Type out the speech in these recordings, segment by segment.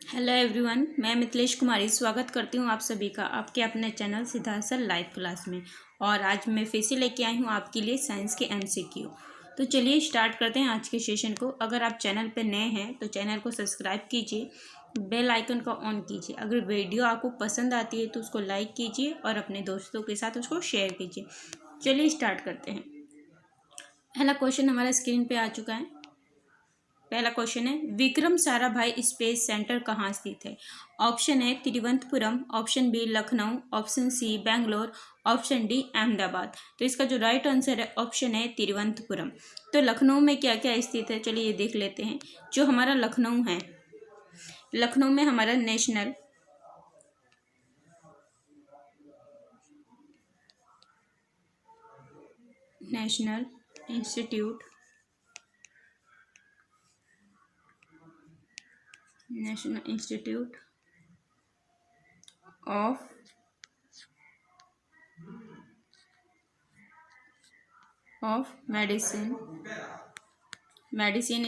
Hello everyone, मैं मिथिलेश कुमारी स्वागत करती हूँ आप सभी का आपके अपने चैनल सिद्धार्थ लाइव क्लास में। और आज मैं फिर से लेके आई हूँ आपके लिए साइंस के एमसीक्यू। तो चलिए स्टार्ट करते हैं आज के सेशन को। अगर आप चैनल पर नए हैं तो चैनल को सब्सक्राइब कीजिए, बेल आइकन को ऑन कीजिए। अगर वीडियो आपको पसंद आती है तो उसको लाइक कीजिए और अपने दोस्तों के साथ उसको शेयर कीजिए। चलिए स्टार्ट करते हैं। पहला क्वेश्चन हमारा स्क्रीन पर आ चुका है। पहला क्वेश्चन है, विक्रम साराभाई स्पेस सेंटर कहाँ स्थित है? ऑप्शन है Thiruvananthapuram, option B Lucknow, option C Bangalore, option D Ahmedabad. तो इसका जो राइट आंसर है ऑप्शन है तिरुवनंतपुरम। तो लखनऊ में क्या क्या स्थित है, चलिए ये देख लेते हैं। जो हमारा लखनऊ है, लखनऊ में हमारा नेशनल इंस्टीट्यूट ऑफ मेडिसिन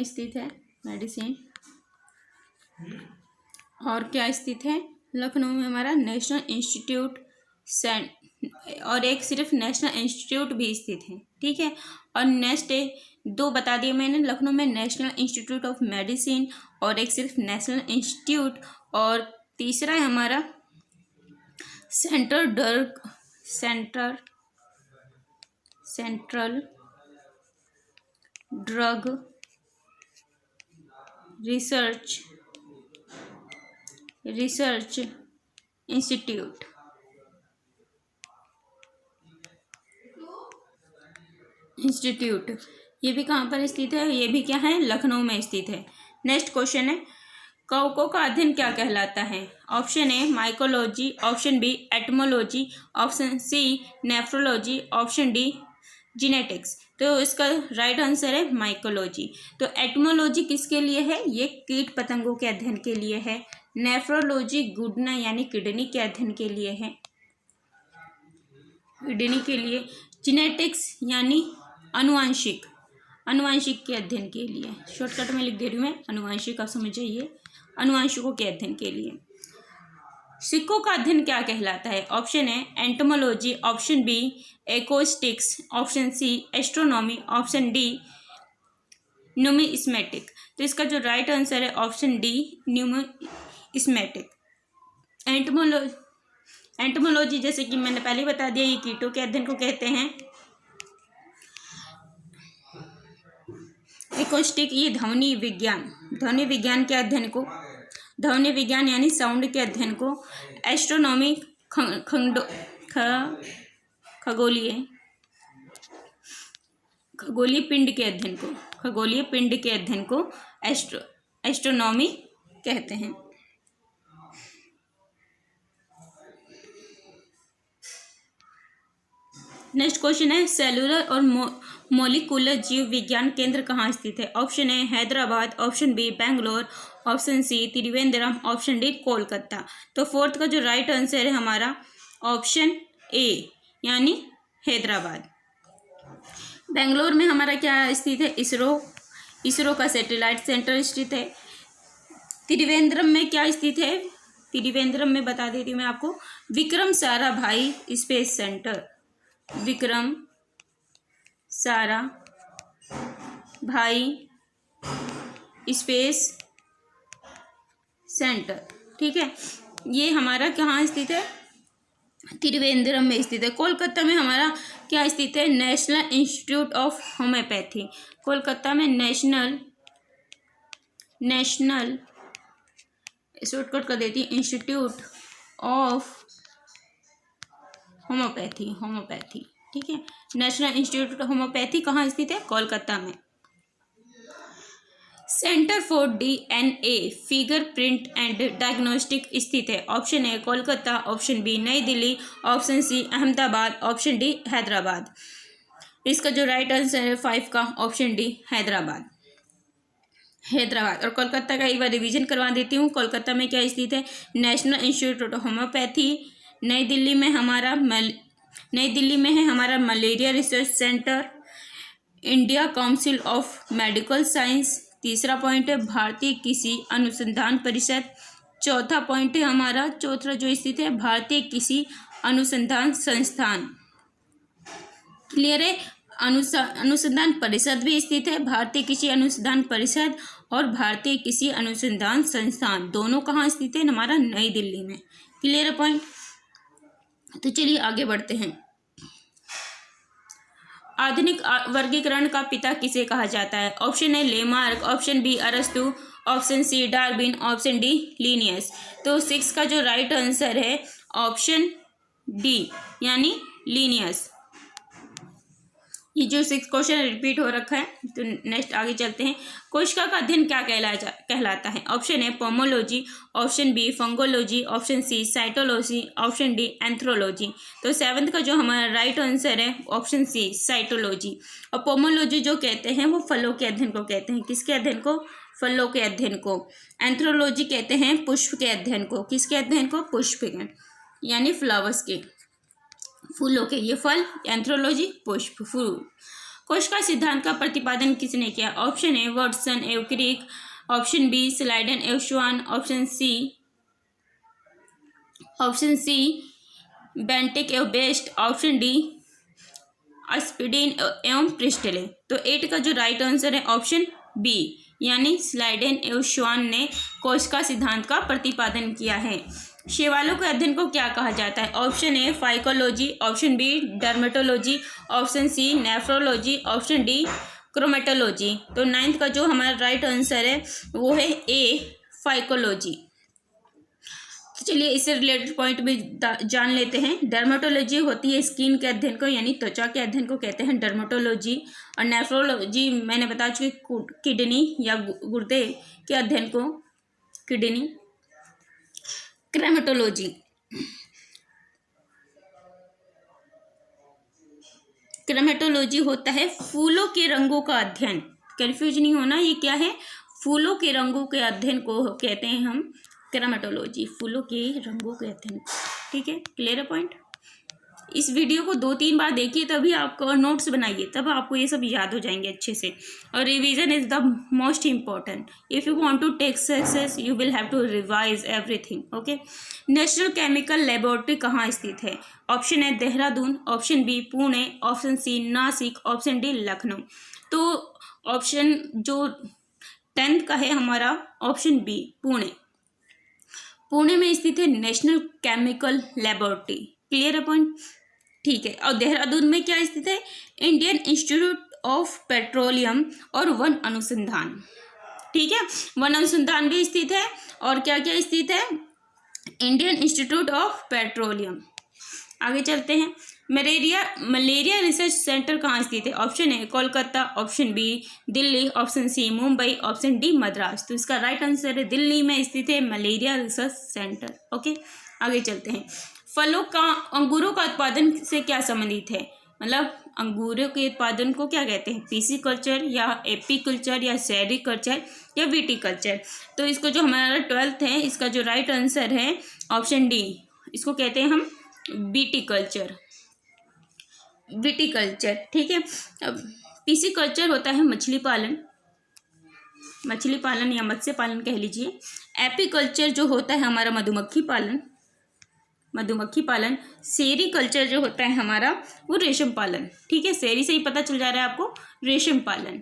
स्थित है। मेडिसिन और क्या स्थित है लखनऊ में? हमारा नेशनल इंस्टीट्यूट और एक सिर्फ नेशनल इंस्टीट्यूट भी स्थित है, ठीक है। और नेक्स्ट दो बता दिए मैंने, लखनऊ में नेशनल इंस्टीट्यूट ऑफ मेडिसिन और एक सिर्फ नेशनल इंस्टीट्यूट। और तीसरा है हमारा सेंट्रल ड्रग रिसर्च इंस्टीट्यूट। ये भी कहाँ पर स्थित है? ये भी क्या है? लखनऊ में स्थित है। नेक्स्ट क्वेश्चन है, कवकों का अध्ययन क्या कहलाता है? Option A mycology, option B entomology, option C nephrology, option D genetics. तो इसका राइट आंसर है माइकोलॉजी। तो एटमोलॉजी किसके लिए है? ये कीट पतंगों के अध्ययन के लिए है। नेफ्रोलॉजी गुडना यानी किडनी के अध्ययन के लिए है, किडनी के लिए। जीनेटिक्स यानी अनुवांशिक के अध्ययन के लिए। शॉर्टकट में लिख दे रही हूँ मैं, अनुवांशिक आप समझ जाइए, अनुवांशिकों के अध्ययन के लिए। सिक्कों का अध्ययन क्या कहलाता है? ऑप्शन है entomology, option B acoustics, option C astronomy, option D numismatic. तो इसका जो राइट आंसर है ऑप्शन डी न्यूमिस्मेटिक। एंटोमोलॉजी जैसे कि मैंने पहले बता दिया, ये कीटों के अध्ययन को कहते हैं। एकोस्टिक ये ध्वनि विज्ञान के अध्ययन को, ध्वनि विज्ञान यानी साउंड के अध्ययन को। एस्ट्रोनॉमी खगोलीय पिंड के अध्ययन को एस्ट्रोनॉमी कहते हैं। नेक्स्ट क्वेश्चन है, सेलुलर और मॉलिक्यूलर जीव विज्ञान केंद्र कहाँ स्थित है? ऑप्शन है Hyderabad, option B Bangalore, option C Trivandrum, option D Kolkata. तो फोर्थ का जो राइट आंसर है हमारा ऑप्शन ए यानी हैदराबाद। बेंगलोर में हमारा क्या स्थित है? इसरो का सैटेलाइट सेंटर स्थित है। त्रिवेंद्रम में क्या स्थित है? त्रिवेंद्रम में बता देती हूँ मैं आपको, Vikram Sarabhai space centre, Vikram Sarabhai space centre, ठीक है। ये हमारा कहाँ स्थित है? त्रिवेंद्रम में स्थित है। कोलकाता में हमारा क्या स्थित है? National institute of homeopathy. Kolkata में नेशनल शॉर्टकट कर देती है इंस्टीट्यूट ऑफ होम्योपैथी, ठीक है। नेशनल इंस्टीट्यूट ऑफ होम्योपैथी कहाँ स्थित है? कोलकाता में। Centre for DNA fingerprint and diagnostic स्थित है। Option A Kolkata, option B New Delhi, option C Ahmedabad, option D Hyderabad. इसका जो राइट आंसर है 5 का ऑप्शन डी हैदराबाद। और कोलकाता का एक बार रिवीजन करवा देती हूँ। कोलकाता में क्या स्थित है? National institute of homeopathy. नई दिल्ली में है हमारा malaria research centre. India council of medical science. तीसरा पॉइंट है भारतीय कृषि अनुसंधान परिषद। चौथा पॉइंट है हमारा, चौथा जो स्थित है भारतीय कृषि अनुसंधान संस्थान। क्लियर है। अनुसंधान परिषद भी स्थित है, भारतीय कृषि अनुसंधान परिषद और भारतीय कृषि अनुसंधान संस्थान दोनों कहाँ स्थित है हमारा, नई दिल्ली में। क्लियर है पॉइंट। तो चलिए आगे बढ़ते हैं। आधुनिक वर्गीकरण का पिता किसे कहा जाता है? ऑप्शन ए लेमार्क, ऑप्शन बी अरस्तु, option C Darwin, option D Linnaeus. तो 6 का जो राइट आंसर है ऑप्शन डी यानी लिनियस। ये जो 6 क्वेश्चन रिपीट हो रखा है। तो नेक्स्ट आगे चलते हैं। कोशिका का अध्ययन क्या कहलाता है? Option A pomology, option B fungology, option C cytology, option D anthrology. तो 7th का जो हमारा राइट आंसर है ऑप्शन सी साइटोलॉजी। और पोमोलॉजी जो कहते हैं वो फलों के अध्ययन को कहते हैं। किसके अध्ययन को? फलों के अध्ययन को। एंथ्रोलॉजी कहते हैं पुष्प के अध्ययन को। किसके अध्ययन को? पुष्प के, यानी फ्लावर्स के, फूलों के। ये फल, एंथ्रोलॉजी पुष्प, फूल। कोशिका सिद्धांत का प्रतिपादन किसने किया? ऑप्शन ए वाटसन एवं क्रिक, ऑप्शन बी स्लाइडन एवं श्वान, ऑप्शन सी बेंटिक एवं बेस्ट, ऑप्शन डी स्पीडिन एवं प्रिस्टले। तो 8 का जो राइट आंसर है ऑप्शन बी यानी स्लाइडन एवं श्वान ने कोशिका सिद्धांत का प्रतिपादन किया है। शैवालों के अध्ययन को क्या कहा जाता है? Option A phycology, option B dermatology, option C nephrology, option D chromatology. तो 9th का जो हमारा राइट आंसर है वो है ए फाइकोलॉजी। तो चलिए इससे रिलेटेड पॉइंट भी जान लेते हैं। डर्मेटोलॉजी होती है स्किन के अध्ययन को, यानी त्वचा के अध्ययन को कहते हैं डर्मेटोलॉजी। और नेफ्रोलॉजी मैंने बता चुकी, किडनी या गुर्दे के अध्ययन को किडनी। क्रेमेटोलॉजी होता है फूलों के रंगों का अध्ययन। कंफ्यूज नहीं होना, ये क्या है? फूलों के रंगों के अध्ययन को कहते हैं हम क्रेमेटोलॉजी, फूलों के रंगों के अध्ययन। ठीक है, क्लियर है पॉइंट। इस वीडियो को 2-3 बार देखिए, तभी आपको नोट्स बनाइए, तब आपको ये सब याद हो जाएंगे अच्छे से। और revision is the most important. If you want to take success you will have to revise everything. Okay. National chemical laboratory कहाँ स्थित है? Option A Dehradun, option B Pune, option C Nashik, option D Lucknow. तो ऑप्शन जो 10th का है हमारा option B Pune. Pune में स्थित है नेशनल केमिकल लेबोरेटरी। क्लियर है पॉइंट। ठीक है। और देहरादून में क्या स्थित है? इंडियन इंस्टीट्यूट ऑफ पेट्रोलियम और वन अनुसंधान। ठीक है, वन अनुसंधान भी स्थित है। और क्या क्या स्थित है? Indian institute of petroleum. आगे चलते हैं। मलेरिया रिसर्च सेंटर कहाँ स्थित है? Option A Kolkata, option B Delhi, option C Mumbai, option D Madras. तो इसका राइट आंसर है दिल्ली में स्थित है मलेरिया रिसर्च सेंटर। ओके, आगे चलते हैं। अंगूरों का उत्पादन से क्या संबंधित है? मतलब अंगूरों के उत्पादन को क्या कहते हैं? पीसी कल्चर या एपी कल्चर या सेरी कल्चर या वीटी कल्चर। तो इसको जो हमारा 12th है, इसका जो राइट आंसर है ऑप्शन डी, इसको कहते हैं हम बीटी कल्चर, विटीकल्चर। ठीक है। अब पीसी कल्चर होता है मछली पालन या मत्स्य पालन कह लीजिए। एपीकल्चर जो होता है हमारा मधुमक्खी पालन। सेरी कल्चर जो होता है हमारा वो रेशम पालन। ठीक है, सेरी से ही पता चल जा रहा है आपको, रेशम पालन।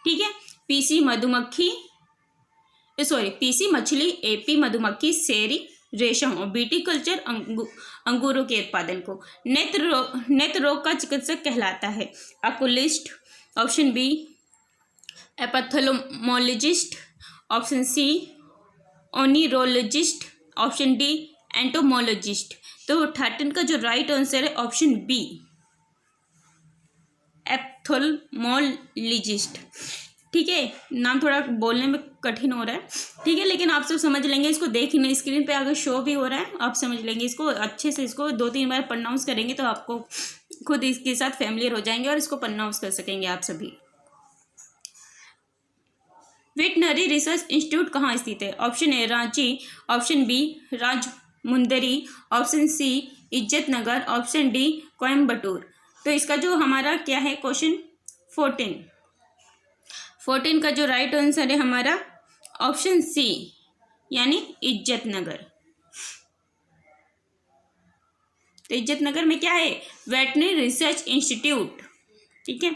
ठीक है। पीसी मछली, एपी मधुमक्खी, सेरी रेशम और बीटी कल्चर अंगूरों के उत्पादन को। नेत्र रोग का चिकित्सक कहलाता है oculist, option B ophthalmologist, option C oneirologist, option D entomologist. तो 13 का जो राइट आंसर है ऑप्शन बी एप्थोलमोलॉजिस्ट। ठीक है, नाम थोड़ा बोलने में कठिन हो रहा है। ठीक है, लेकिन आप सब समझ लेंगे इसको। देखने स्क्रीन पे अगर शो भी हो रहा है आप समझ लेंगे इसको अच्छे से। इसको 2-3 बार प्रोनाउंस करेंगे तो आपको खुद इसके साथ फैमिलियर हो जाएंगे और इसको प्रोनाउंस कर सकेंगे आप सभी। वेटनरी रिसर्च इंस्टीट्यूट कहाँ स्थित है? Option A Ranchi, option B Rajahmundry, option C Izatnagar, option D Coimbatore. तो इसका जो हमारा क्या है क्वेश्चन 14 का जो राइट आंसर है हमारा ऑप्शन सी यानी इज्जत नगर। तो इज्जत नगर में क्या है? Veterinary research institute. ठीक है।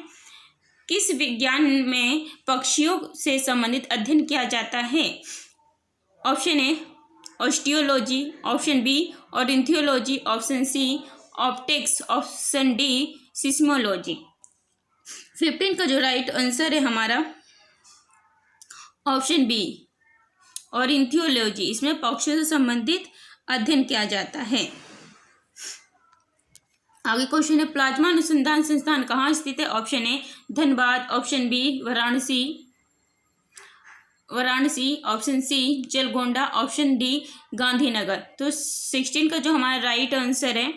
किस विज्ञान में पक्षियों से संबंधित अध्ययन किया जाता है? Option A osteology, option B ornithology, option C optics, option D seismology. 15 का जो राइट आंसर है हमारा ऑप्शन बी ऑर्निथोलॉजी। इसमें पक्षियों से संबंधित अध्ययन किया जाता है। आगे क्वेश्चन है, प्लाज्मा अनुसंधान संस्थान कहाँ स्थित है? Option A Dhanbad, option B Varanasi, option C Jalgonda, option D Gandhinagar. तो 16 का जो हमारा राइट आंसर है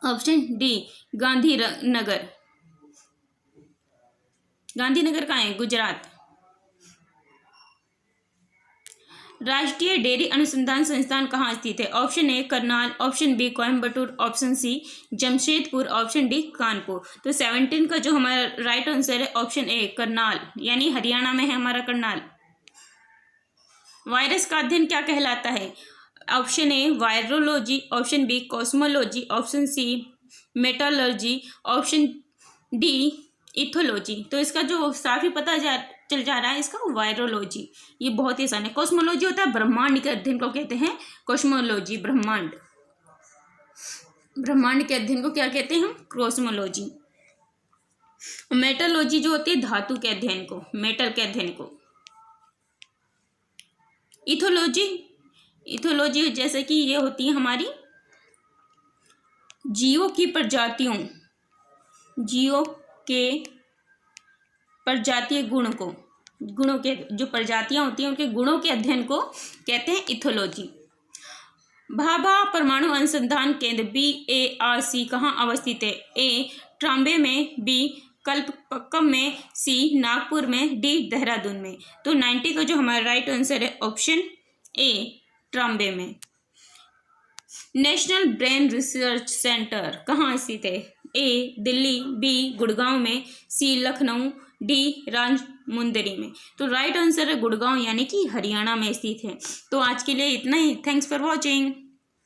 ऑप्शन डी गांधीनगर। गांधीनगर कहाँ है? गुजरात। राष्ट्रीय डेयरी अनुसंधान संस्थान कहाँ स्थित है? Option A Karnal, option B Coimbatore, option C Jamshedpur, option D Kanpur. तो 17 का जो हमारा राइट आंसर है ऑप्शन ए करनाल, यानी हरियाणा में है हमारा करनाल। वायरस का अध्ययन क्या कहलाता है? Option A virology, option B cosmology, option C metallurgy, option D ethology. तो इसका जो साफ ही पता चल जा रहा है इसका वायरोलॉजी। ये बहुत ही आसान है। कॉस्मोलॉजी होता है ब्रह्मांड के अध्ययन को कहते हैं कॉस्मोलॉजी। ब्रह्मांड के अध्ययन को क्या कहते हैं हम? कॉस्मोलॉजी। मेटलॉजी जो होती है धातु के अध्ययन को, मेटल के अध्ययन को। इथोलॉजी जैसे कि ये होती है हमारी जीवों के प्रजातीय गुणों के जो प्रजातियां होती हैं उनके गुणों के अध्ययन को कहते हैं इथोलॉजी। भाभा परमाणु अनुसंधान केंद्र BARC कहाँ अवस्थित है? ए ट्राम्बे में, बी कल्पक्कम में, सी नागपुर में, डी देहरादून में। तो 90 का जो हमारा राइट आंसर है ऑप्शन ए ट्राम्बे में। नेशनल ब्रेन रिसर्च सेंटर कहाँ स्थित है? ए दिल्ली, बी गुड़गांव में, सी लखनऊ, डी राजमुंदरी में। तो राइट आंसर है गुड़गांव, यानी कि हरियाणा में स्थित है। तो आज के लिए इतना ही। Thanks for watching.